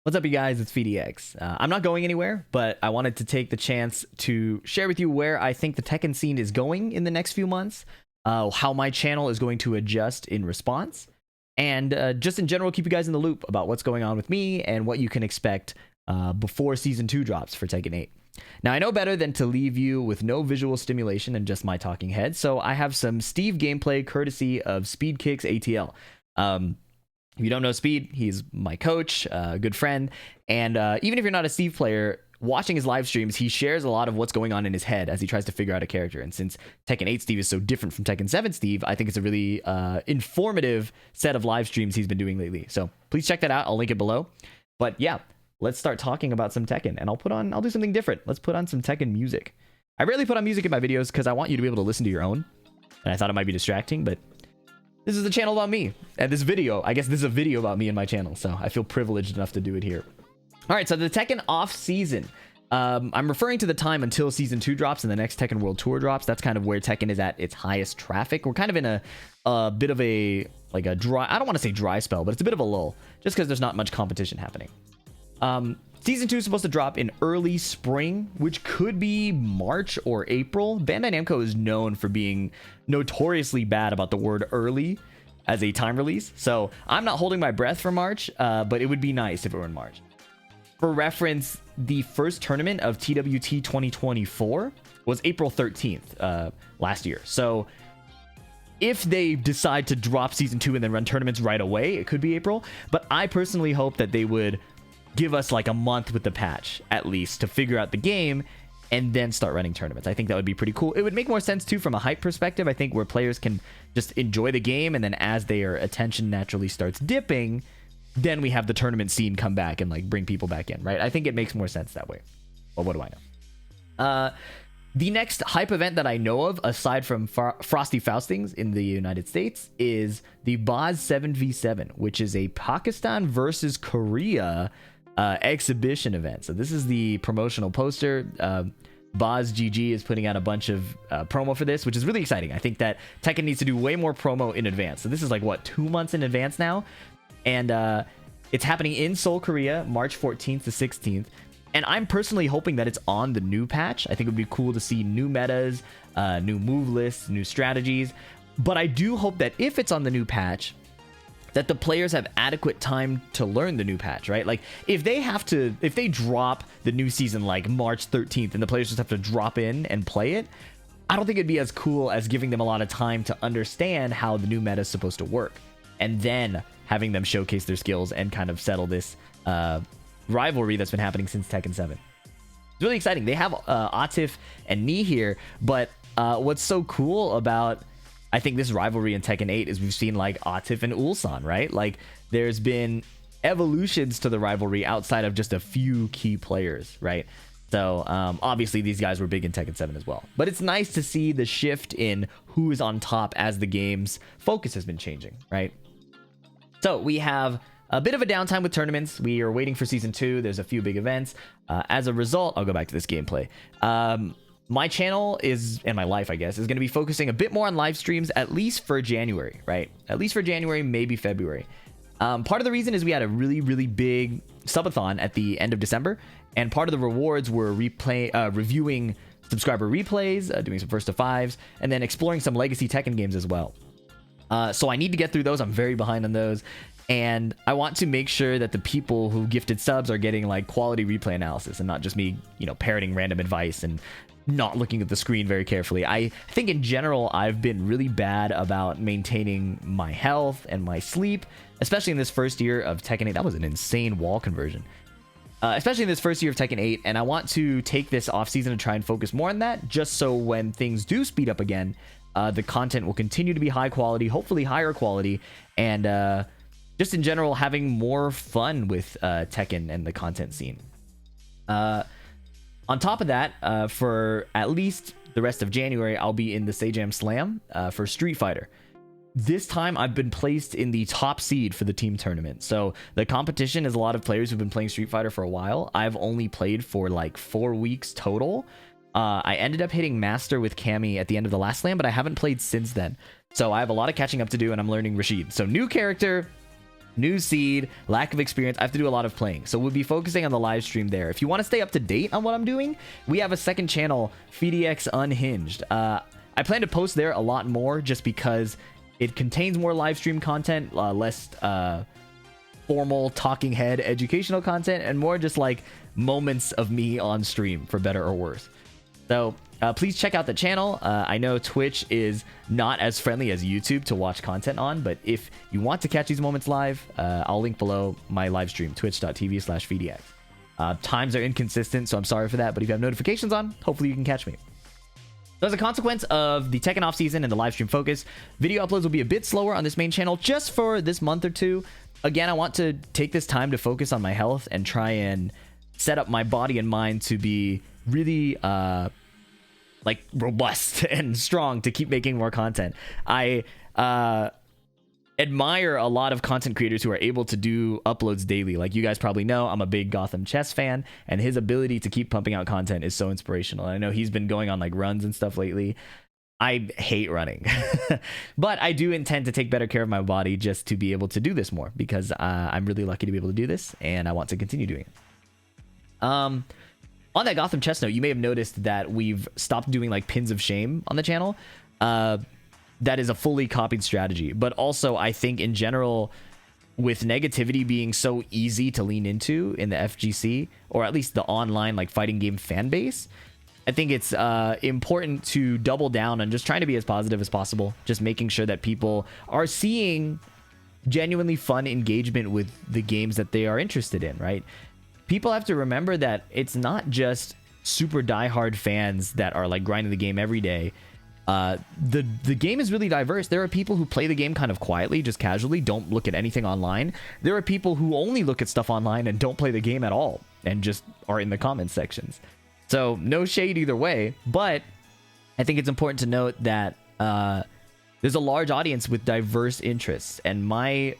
What's up, you guys? It's PhiDX. I'm not going anywhere, but I wanted to take the chance to share with you where I think the Tekken scene is going in the next few months, how my channel is going to adjust in response, and just in general, keep you guys in the loop about what's going on with me and what you can expect before Season 2 drops for Tekken 8. Now, I know better than to leave you with no visual stimulation and just my talking head, so I have some Steve gameplay courtesy of Speed Kicks ATL. If you don't know Speed, he's my coach, a good friend, and even if you're not a Steve player, watching his live streams, he shares a lot of what's going on in his head as he tries to figure out a character. And since Tekken 8 Steve is so different from Tekken 7 Steve, I think it's a really informative set of live streams he's been doing lately. So please check that out. I'll link it below. But yeah, let's start talking about some Tekken, and I'll do something different. Let's put on some Tekken music. I rarely put on music in my videos because I want you to be able to listen to your own, and I thought it might be distracting, but this is a channel about me, and this video, I guess this is a video about me and my channel, so I feel privileged enough to do it here. All right, so the Tekken off season. I'm referring to the time until Season 2 drops and the next Tekken World Tour drops. That's kind of where Tekken is at its highest traffic. We're kind of in a bit of a dry, I don't want to say dry spell, but it's a bit of a lull, just because there's not much competition happening. Season 2 is supposed to drop in early spring, which could be March or April. Bandai Namco is known for being notoriously bad about the word early as a time release. So I'm not holding my breath for March, but it would be nice if it were in March. For reference, the first tournament of TWT 2024 was April 13th last year. So if they decide to drop Season 2 and then run tournaments right away, it could be April. But I personally hope that they would give us like a month with the patch at least to figure out the game and then start running tournaments. I think that would be pretty cool. It would make more sense too from a hype perspective. I think where players can just enjoy the game, and then as their attention naturally starts dipping, then we have the tournament scene come back and like bring people back in, right? I think it makes more sense that way. Well, what do I know? The next hype event that I know of, aside from Frosty Faustings in the United States, is the Boz 7v7, which is a Pakistan versus Korea exhibition event. So this is the promotional poster. Boz GG is putting out a bunch of promo for this, which is really exciting. I think that Tekken needs to do way more promo in advance. So this is like, what, 2 months in advance now? And it's happening in Seoul, Korea, March 14th to 16th. And I'm personally hoping that it's on the new patch. I think it would be cool to see new metas, new move lists, new strategies. But I do hope that if it's on the new patch, that the players have adequate time to learn the new patch, right? Like if they drop the new season like March 13th and the players just have to drop in and play it, I don't think it'd be as cool as giving them a lot of time to understand how the new meta is supposed to work, and then having them showcase their skills and kind of settle this rivalry that's been happening since Tekken 7. It's really exciting. They have Atif and Knee here, but what's so cool about, I think, this rivalry in Tekken 8 is we've seen like Atif and Ulsan, right? Like there's been evolutions to the rivalry outside of just a few key players, right? So obviously these guys were big in Tekken 7 as well. But it's nice to see the shift in who is on top as the game's focus has been changing, right? So we have a bit of a downtime with tournaments. We are waiting for Season 2. There's a few big events. As a result, I'll go back to this gameplay. My channel is, and my life, I guess, is going to be focusing a bit more on live streams, at least for January, right? At least for January, maybe February. Part of the reason is we had a really, really big subathon at the end of December, and part of the rewards were reviewing subscriber replays, doing some first to fives, and then exploring some legacy Tekken games as well. So I need to get through those. I'm very behind on those. And I want to make sure that the people who gifted subs are getting like quality replay analysis and not just me, parroting random advice and not looking at the screen very carefully. I think in general, I've been really bad about maintaining my health and my sleep, especially in this first year of Tekken 8. That was an insane wall conversion. Especially in this first year of Tekken 8. And I want to take this off season and try and focus more on that, just so when things do speed up again, the content will continue to be high quality, hopefully higher quality, and just in general having more fun with Tekken and the content scene. On top of that, for at least the rest of January, I'll be in the Sejam Slam for Street Fighter. This time I've been placed in the top seed for the team tournament. So the competition is a lot of players who've been playing Street Fighter for a while. I've only played for like 4 weeks total. I ended up hitting Master with Cammy at the end of the last slam, but I haven't played since then. So I have a lot of catching up to do, and I'm learning Rashid. So new character, New seed, lack of experience. I have to do a lot of playing, so we'll be focusing on the live stream there. If you want to stay up to date on what I'm doing, we have a second channel, PhiDX Unhinged. I plan to post there a lot more just because it contains more live stream content, less formal talking head educational content, and more just like moments of me on stream, for better or worse. So please check out the channel. I know Twitch is not as friendly as YouTube to watch content on, but if you want to catch these moments live, I'll link below my live stream, twitch.tv/PhiDX. Times are inconsistent, so I'm sorry for that, but if you have notifications on, hopefully you can catch me. So as a consequence of the Tekken off season and the live stream focus, video uploads will be a bit slower on this main channel just for this month or two. Again, I want to take this time to focus on my health and try and set up my body and mind to be really like robust and strong to keep making more content. I admire a lot of content creators who are able to do uploads daily. Like you guys probably know, I'm a big Gotham Chess fan, and his ability to keep pumping out content is so inspirational. I know he's been going on like runs and stuff lately. I hate running, but I do intend to take better care of my body just to be able to do this more, because I'm really lucky to be able to do this, and I want to continue doing it. On that Gotham chess note, you may have noticed that we've stopped doing like pins of shame on the channel. That is a fully copied strategy, but also I think in general, with negativity being so easy to lean into in the FGC, or at least the online like fighting game fan base, I think it's important to double down on just trying to be as positive as possible, just making sure that people are seeing genuinely fun engagement with the games that they are interested in, right? People have to remember that it's not just super diehard fans that are like grinding the game every day. The game is really diverse. There are people who play the game kind of quietly, just casually, don't look at anything online. There are people who only look at stuff online and don't play the game at all and just are in the comment sections. So no shade either way, but I think it's important to note that there's a large audience with diverse interests, and my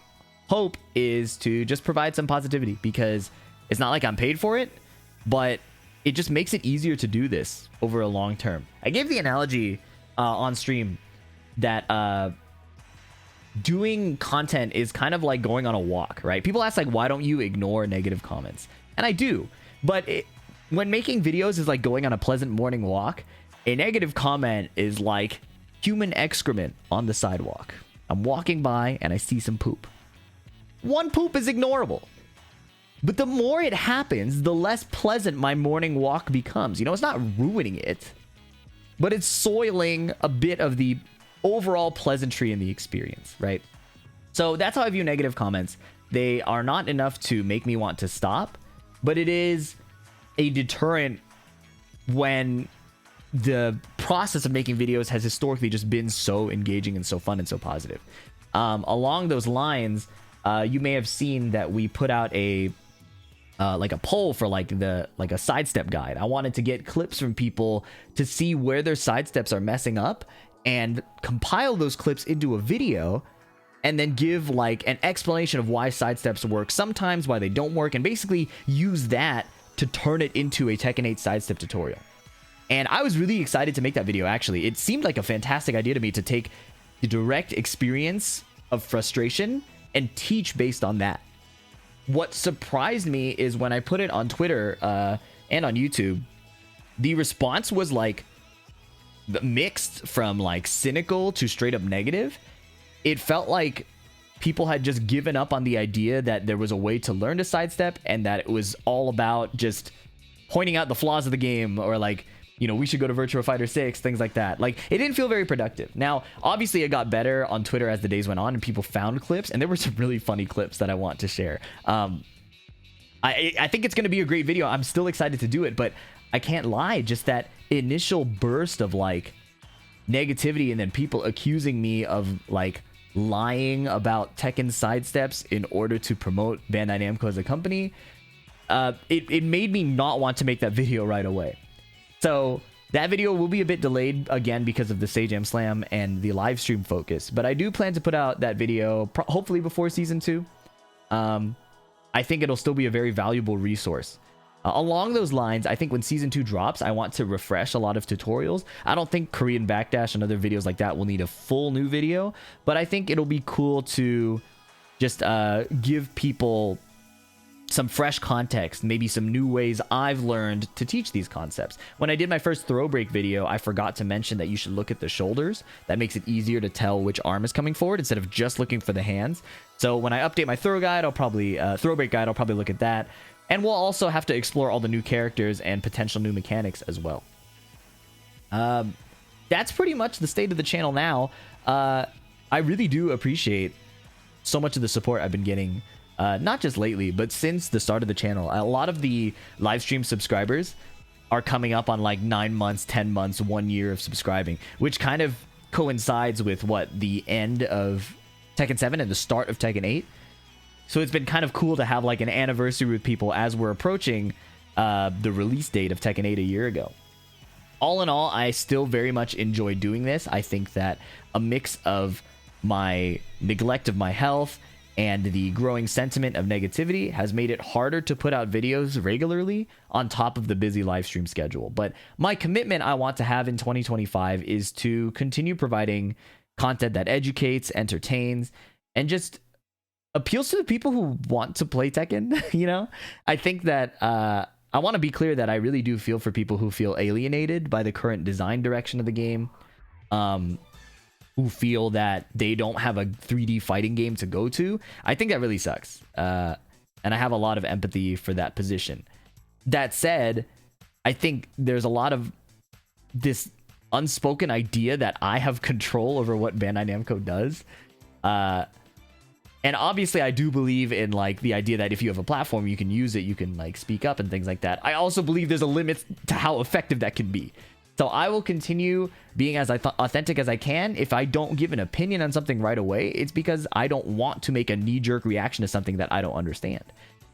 hope is to just provide some positivity, because it's not like I'm paid for it, but it just makes it easier to do this over a long term. I gave the analogy on stream that doing content is kind of like going on a walk, right? People ask like, why don't you ignore negative comments? And I do, but when making videos is like going on a pleasant morning walk, a negative comment is like human excrement on the sidewalk. I'm walking by and I see some poop. One poop is ignorable. But the more it happens, the less pleasant my morning walk becomes. You know, it's not ruining it, but it's soiling a bit of the overall pleasantry in the experience, right? So that's how I view negative comments. They are not enough to make me want to stop, but it is a deterrent when the process of making videos has historically just been so engaging and so fun and so positive. Along those lines, you may have seen that we put out a like a poll for like a sidestep guide. I wanted to get clips from people to see where their sidesteps are messing up and compile those clips into a video, and then give like an explanation of why sidesteps work sometimes, why they don't work, and basically use that to turn it into a Tekken 8 sidestep tutorial. And I was really excited to make that video, actually. It seemed like a fantastic idea to me to take the direct experience of frustration and teach based on that. What surprised me is when I put it on Twitter and on YouTube, the response was like mixed from like cynical to straight up negative. It felt like people had just given up on the idea that there was a way to learn to sidestep, and that it was all about just pointing out the flaws of the game, or like, you know, we should go to Virtua Fighter 6, things like that. Like, it didn't feel very productive. Now, obviously, it got better on Twitter as the days went on, and people found clips, and there were some really funny clips that I want to share. I think it's going to be a great video. I'm still excited to do it, but I can't lie. Just that initial burst of like negativity, and then people accusing me of like lying about Tekken Sidesteps in order to promote Bandai Namco as a company, it made me not want to make that video right away. So that video will be a bit delayed again because of the Sage Am Slam and the live stream focus, but I do plan to put out that video hopefully before season 2. I think it'll still be a very valuable resource. Along those lines, I think when season 2 drops, I want to refresh a lot of tutorials. I don't think Korean Backdash and other videos like that will need a full new video, but I think it'll be cool to just give people some fresh context, maybe some new ways I've learned to teach these concepts. When I did my first throw break video, I forgot to mention that you should look at the shoulders. That makes it easier to tell which arm is coming forward instead of just looking for the hands. So when I update my throw guide, I'll probably throw break guide, I'll probably look at that. And we'll also have to explore all the new characters and potential new mechanics as well. That's pretty much the state of the channel now. I really do appreciate so much of the support I've been getting, not just lately, but since the start of the channel. A lot of the live stream subscribers are coming up on like 9 months, 10 months, 1 year of subscribing, which kind of coincides with the end of Tekken 7 and the start of Tekken 8. So it's been kind of cool to have like an anniversary with people as we're approaching the release date of Tekken 8 a year ago. All in all, I still very much enjoy doing this. I think that a mix of my neglect of my health and the growing sentiment of negativity has made it harder to put out videos regularly on top of the busy live stream schedule. But my commitment I want to have in 2025 is to continue providing content that educates, entertains, and just appeals to the people who want to play Tekken. You know, I think that I want to be clear that I really do feel for people who feel alienated by the current design direction of the game, who feel that they don't have a 3D fighting game to go to. I think that really sucks. And I have a lot of empathy for that position. That said, I think there's a lot of this unspoken idea that I have control over what Bandai Namco does. And obviously I do believe in like the idea that if you have a platform, you can use it, you can like speak up and things like that. I also believe there's a limit to how effective that can be. So I will continue being as authentic as I can. If I don't give an opinion on something right away, it's because I don't want to make a knee-jerk reaction to something that I don't understand.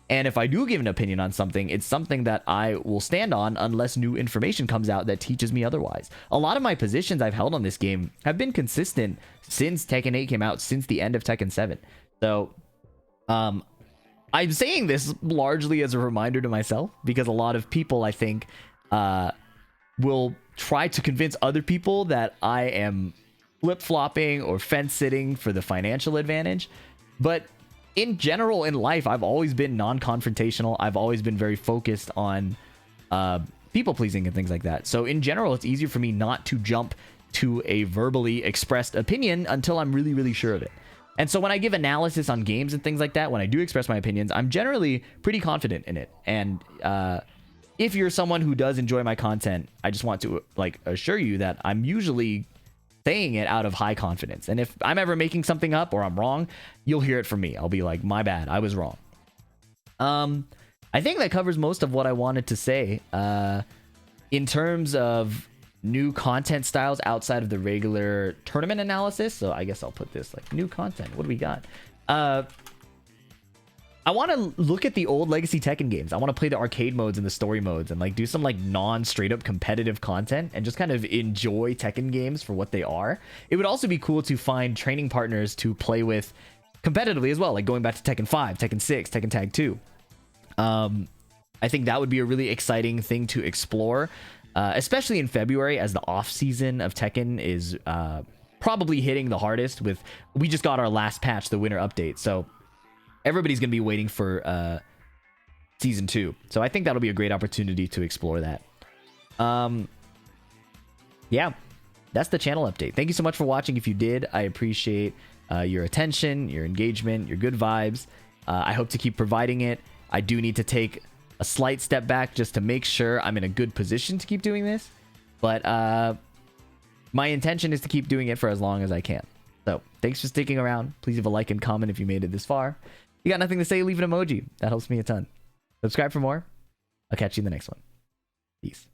And if I do give an opinion on something, it's something that I will stand on unless new information comes out that teaches me otherwise. A lot of my positions I've held on this game have been consistent since Tekken 8 came out, since the end of Tekken 7. So I'm saying this largely as a reminder to myself, because a lot of people, I think, will try to convince other people that I am flip-flopping or fence-sitting for the financial advantage. But in general, in life, I've always been non-confrontational. I've always been very focused on people-pleasing and things like that. So in general, it's easier for me not to jump to a verbally expressed opinion until I'm really, really sure of it. And so when I give analysis on games and things like that, when I do express my opinions, I'm generally pretty confident in it. And if you're someone who does enjoy my content, I just want to like assure you that I'm usually saying it out of high confidence. And if I'm ever making something up or I'm wrong, you'll hear it from me. I'll be like, my bad, I was wrong. I think that covers most of what I wanted to say. In terms of new content styles outside of the regular tournament analysis, so I guess I'll put this like new content. What do we got? I want to look at the old legacy Tekken games. I want to play the arcade modes and the story modes and like do some like non-straight up competitive content and just kind of enjoy Tekken games for what they are. It would also be cool to find training partners to play with competitively as well, like going back to Tekken 5, Tekken 6, Tekken Tag 2. I think that would be a really exciting thing to explore, especially in February as the off season of Tekken is probably hitting the hardest. We just got our last patch, the winter update, so everybody's going to be waiting for season 2. So I think that'll be a great opportunity to explore that. Yeah, that's the channel update. Thank you so much for watching. If you did, I appreciate your attention, your engagement, your good vibes. I hope to keep providing it. I do need to take a slight step back just to make sure I'm in a good position to keep doing this. But my intention is to keep doing it for as long as I can. So thanks for sticking around. Please leave a like and comment if you made it this far. You got nothing to say, leave an emoji. That helps me a ton. Subscribe for more. I'll catch you in the next one. Peace.